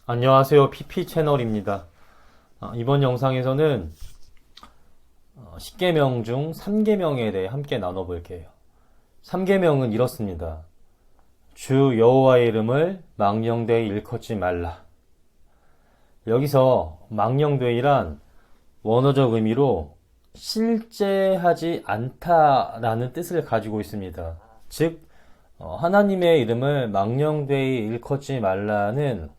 안녕하세요. PP 채널입니다. 이번 영상에서는 10계명 중 3계명에 대해 함께 나눠볼게요. 3계명은 이렇습니다. 주 여호와의 이름을 망령되이 일컫지 말라. 여기서 망령되이란 원어적 의미로 실제 하지 않다라는 뜻을 가지고 있습니다. 즉 하나님의 이름을 망령되이 일컫지 말라는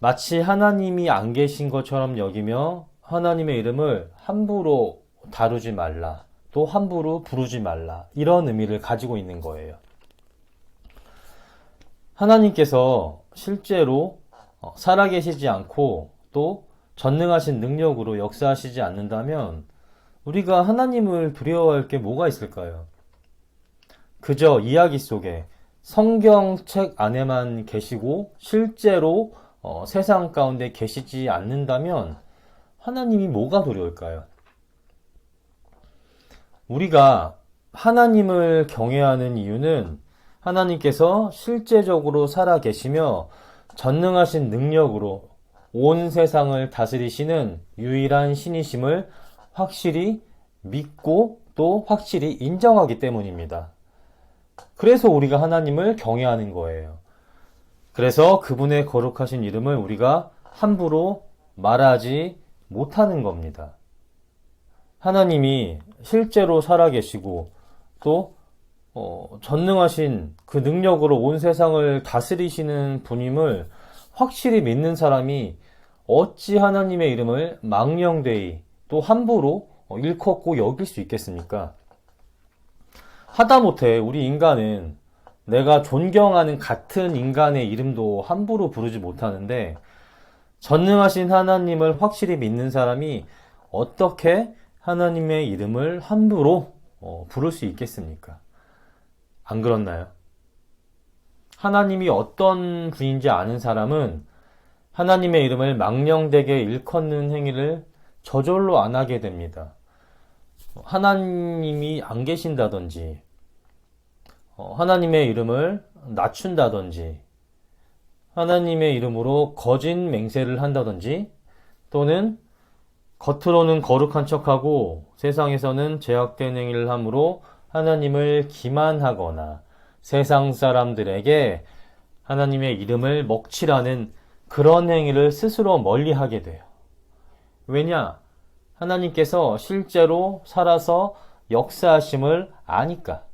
마치 하나님이 안 계신 것처럼 여기며 하나님의 이름을 함부로 다루지 말라, 또 함부로 부르지 말라, 이런 의미를 가지고 있는 거예요. 하나님께서 실제로 살아계시지 않고 또 전능하신 능력으로 역사하시지 않는다면 우리가 하나님을 두려워할 게 뭐가 있을까요? 그저 이야기 속에 성경책 안에만 계시고 실제로 세상 가운데 계시지 않는다면 하나님이 뭐가 두려울까요? 우리가 하나님을 경외하는 이유는 하나님께서 실제적으로 살아 계시며 전능하신 능력으로 온 세상을 다스리시는 유일한 신이심을 확실히 믿고 또 확실히 인정하기 때문입니다. 그래서 우리가 하나님을 경외하는 거예요. 그래서 그분의 거룩하신 이름을 우리가 함부로 말하지 못하는 겁니다. 하나님이 실제로 살아계시고 또 전능하신 그 능력으로 온 세상을 다스리시는 분임을 확실히 믿는 사람이 어찌 하나님의 이름을 망령되이 또 함부로 일컫고 여길 수 있겠습니까? 하다못해 우리 인간은 내가 존경하는 같은 인간의 이름도 함부로 부르지 못하는데 전능하신 하나님을 확실히 믿는 사람이 어떻게 하나님의 이름을 함부로 부를 수 있겠습니까? 안 그렇나요? 하나님이 어떤 분인지 아는 사람은 하나님의 이름을 망령되게 일컫는 행위를 저절로 안 하게 됩니다. 하나님이 안 계신다든지 하나님의 이름을 낮춘다든지 하나님의 이름으로 거짓 맹세를 한다든지 또는 겉으로는 거룩한 척하고 세상에서는 죄악된 행위를 함으로 하나님을 기만하거나 세상 사람들에게 하나님의 이름을 먹칠하는 그런 행위를 스스로 멀리하게 돼요. 왜냐? 하나님께서 실제로 살아서 역사하심을 아니까.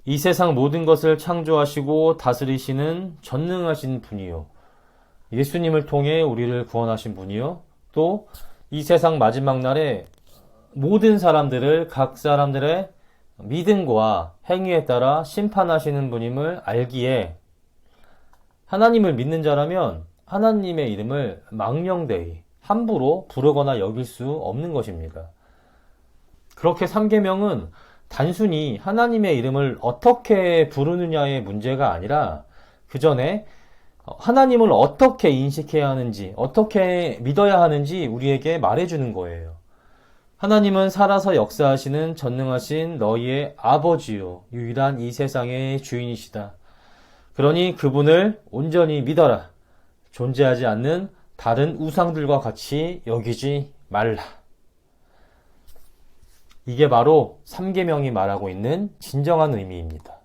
이 세상 모든 것을 창조하시고 다스리시는 전능하신 분이요. 예수님을 통해 우리를 구원하신 분이요. 또 이 세상 마지막 날에 모든 사람들을 각 사람들의 믿음과 행위에 따라 심판하시는 분임을 알기에 하나님을 믿는 자라면 하나님의 이름을 망령되이 함부로 부르거나 여길 수 없는 것입니다. 그렇게 3계명은 단순히 하나님의 이름을 어떻게 부르느냐의 문제가 아니라 그 전에 하나님을 어떻게 인식해야 하는지, 어떻게 믿어야 하는지 우리에게 말해주는 거예요. 하나님은 살아서 역사하시는 전능하신 너희의 아버지요, 유일한 이 세상의 주인이시다. 그러니 그분을 온전히 믿어라. 존재하지 않는 다른 우상들과 같이 여기지 말라. 이게 바로 3계명이 말하고 있는 진정한 의미입니다.